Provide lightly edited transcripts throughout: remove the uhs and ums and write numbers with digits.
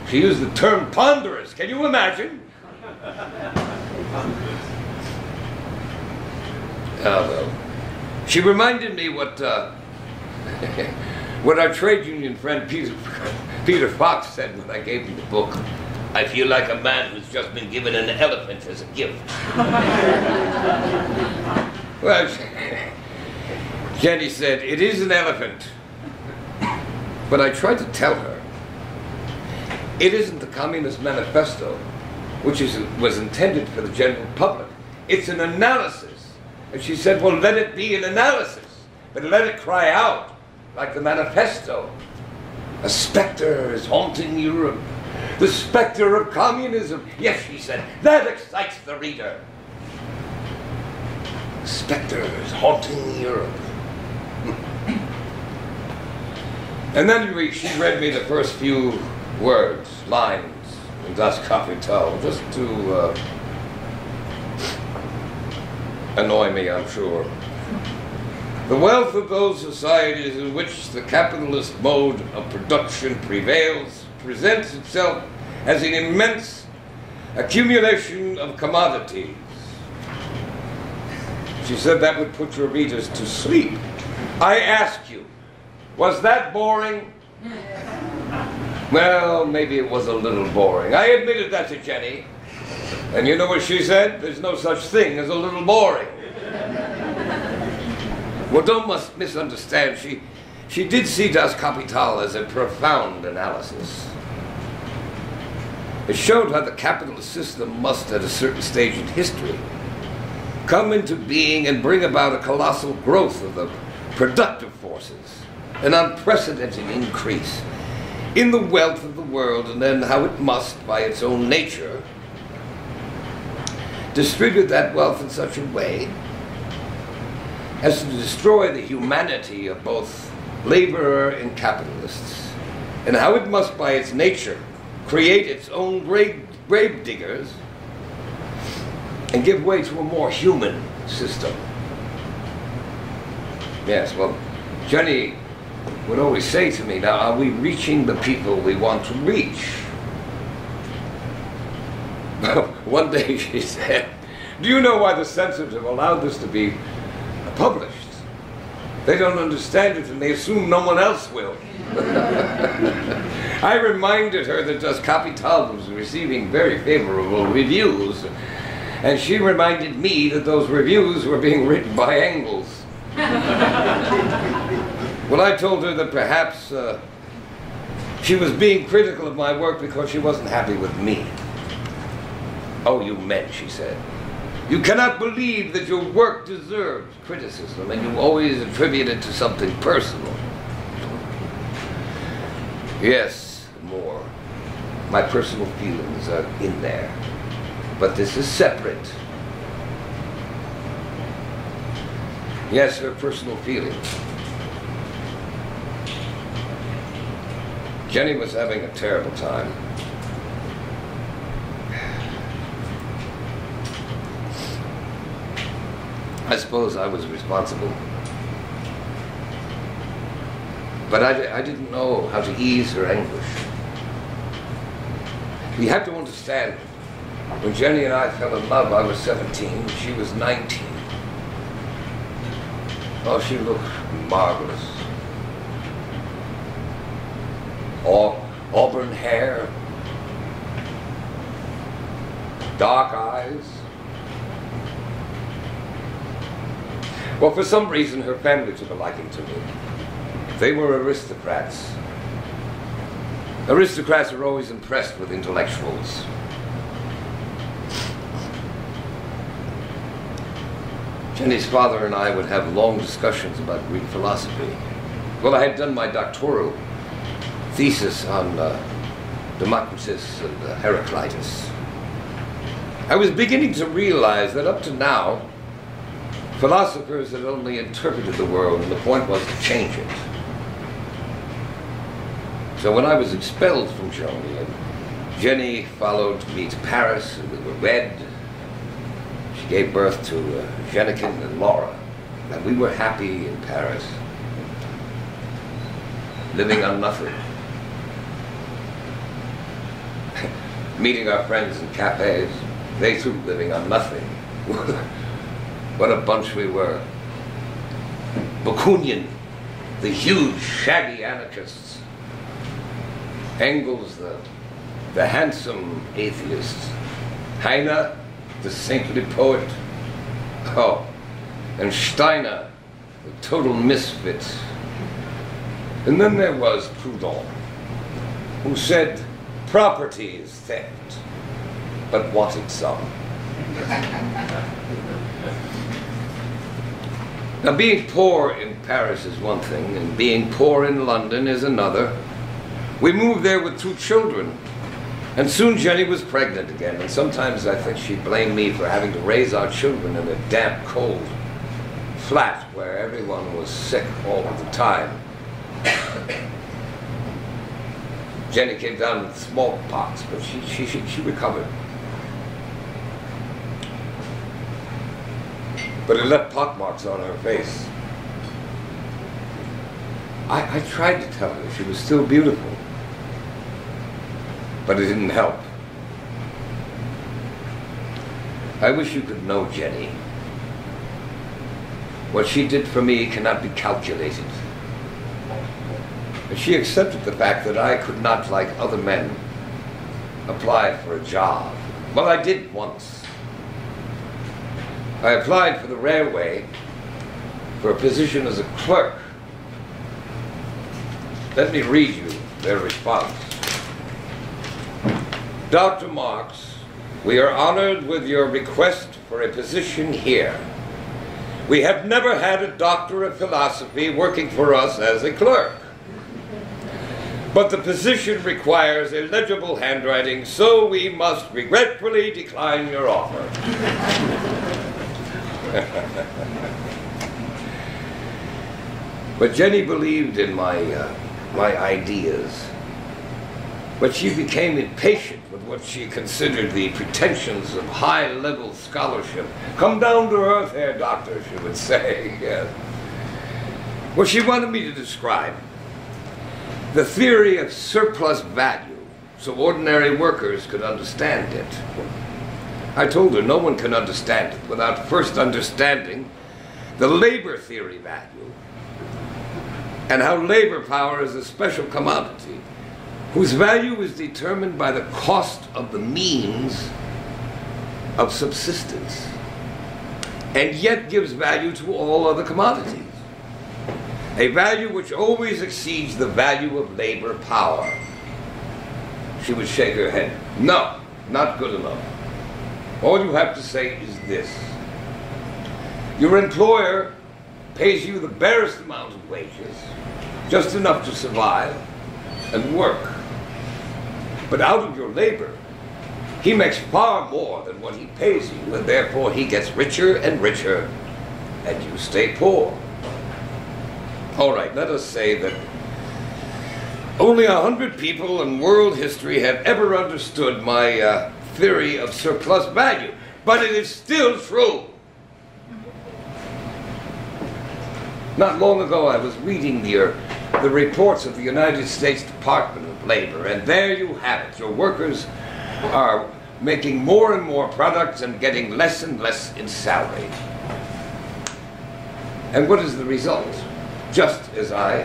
She used the term ponderous. Can you imagine? Well. She reminded me what what our trade union friend Peter Fox said when I gave him the book. I feel like a man who's just been given an elephant as a gift. Well, Jenny said, it is an elephant. But I tried to tell her, it isn't the Communist Manifesto, which was intended for the general public. It's an analysis. And she said, well, let it be an analysis, but let it cry out like the manifesto. A specter is haunting Europe. The specter of communism. Yes, she said, that excites the reader. The specter is haunting Europe. And then she read me the first few words, lines, in Das Kapital, just to annoy me, I'm sure. The wealth of those societies in which the capitalist mode of production prevails presents itself as an immense accumulation of commodities. She said that would put your readers to sleep. I ask you, was that boring? Well, maybe it was a little boring. I admitted that to Jenny. And you know what she said? There's no such thing as a little boring. Well, don't misunderstand. She did see Das Kapital as a profound analysis. It showed how the capitalist system must, at a certain stage in history, come into being and bring about a colossal growth of the productive forces, an unprecedented increase in the wealth of the world, and then how it must, by its own nature, distribute that wealth in such a way as to destroy the humanity of both laborer and capitalists, and how it must, by its nature, create its own grave diggers and give way to a more human system. Yes, well, Jenny would always say to me, now, are we reaching the people we want to reach? One day she said, do you know why the censorship allowed this to be published? They don't understand it and they assume no one else will. I reminded her that Das Kapital was receiving very favorable reviews, and she reminded me that those reviews were being written by Engels. Well, I told her that perhaps she was being critical of my work because she wasn't happy with me. Oh, you men, she said. You cannot believe that your work deserves criticism, and you always attribute it to something personal. Yes, more. My personal feelings are in there. But this is separate. Yes, her personal feelings. Jenny was having a terrible time. I suppose I was responsible. But I didn't know how to ease her anguish. You have to understand, when Jenny and I fell in love, I was 17, she was 19. Oh, she looked marvelous. Auburn hair, dark eyes. Well, for some reason, her family took a liking to me. They were aristocrats. Aristocrats are always impressed with intellectuals. Jenny's father and I would have long discussions about Greek philosophy. Well, I had done my doctoral thesis on Democritus and Heraclitus. I was beginning to realize that up to now, philosophers had only interpreted the world, and the point was to change it. So when I was expelled from Germany, and Jenny followed me to Paris, and we were wed, she gave birth to Jennikin and Laura, and we were happy in Paris, living on nothing. meeting our friends in cafes. They too living on nothing. What a bunch we were. Bakunin, the huge, shaggy anarchists. Engels, the handsome atheist. Heine, the saintly poet. Oh, and Steiner, the total misfit. And then there was Proudhon, who said, property is theft, but wanted some. Now, being poor in Paris is one thing, and being poor in London is another. We moved there with 2 children, and soon Jenny was pregnant again, and sometimes I think she blamed me for having to raise our children in a damp, cold flat where everyone was sick all of the time. Jenny came down with smallpox, but she recovered. But it left pockmarks on her face. I tried to tell her she was still beautiful, but it didn't help. I wish you could know Jenny. What she did for me cannot be calculated. And she accepted the fact that I could not, like other men, apply for a job. Well, I did once. I applied for the railway for a position as a clerk. Let me read you their response. Dr. Marx, we are honored with your request for a position here. We have never had a doctor of philosophy working for us as a clerk. But the position requires illegible handwriting, so we must regretfully decline your offer. But Jenny believed in my ideas. But she became impatient with what she considered the pretensions of high-level scholarship. Come down to earth, Herr Doctor, she would say. Yes. Well, she wanted me to describe the theory of surplus value so ordinary workers could understand it. I told her no one can understand it without first understanding the labor theory value and how labor power is a special commodity whose value is determined by the cost of the means of subsistence and yet gives value to all other commodities. A value which always exceeds the value of labor power. She would shake her head. No, not good enough. All you have to say is this. Your employer pays you the barest amount of wages, just enough to survive and work. But out of your labor, he makes far more than what he pays you, and therefore he gets richer and richer, and you stay poor. All right, let us say that only 100 people in world history have ever understood my theory of surplus value, but it is still true. Not long ago, I was reading the reports of the United States Department of Labor, and there you have it. Your workers are making more and more products and getting less and less in salary. And what is the result? Just as I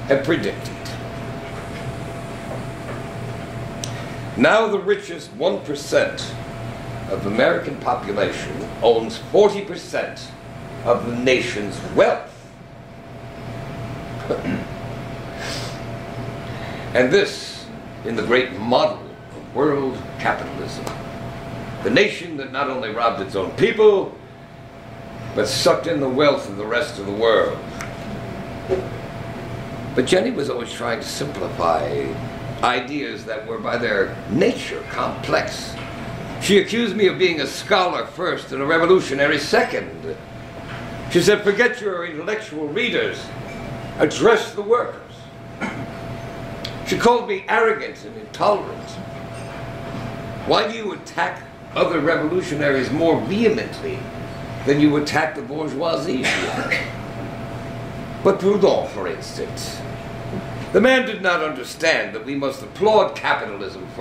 had predicted. Now the richest 1% of the American population owns 40% of the nation's wealth. And this in the great model of world capitalism. The nation that not only robbed its own people, but sucked in the wealth of the rest of the world. But Jenny was always trying to simplify ideas that were by their nature complex. She accused me of being a scholar first and a revolutionary second. She said, forget your intellectual readers, address the workers. She called me arrogant and intolerant. Why do you attack other revolutionaries more vehemently than you attack the bourgeoisie? But Proudhon, for instance, the man did not understand that we must applaud capitalism for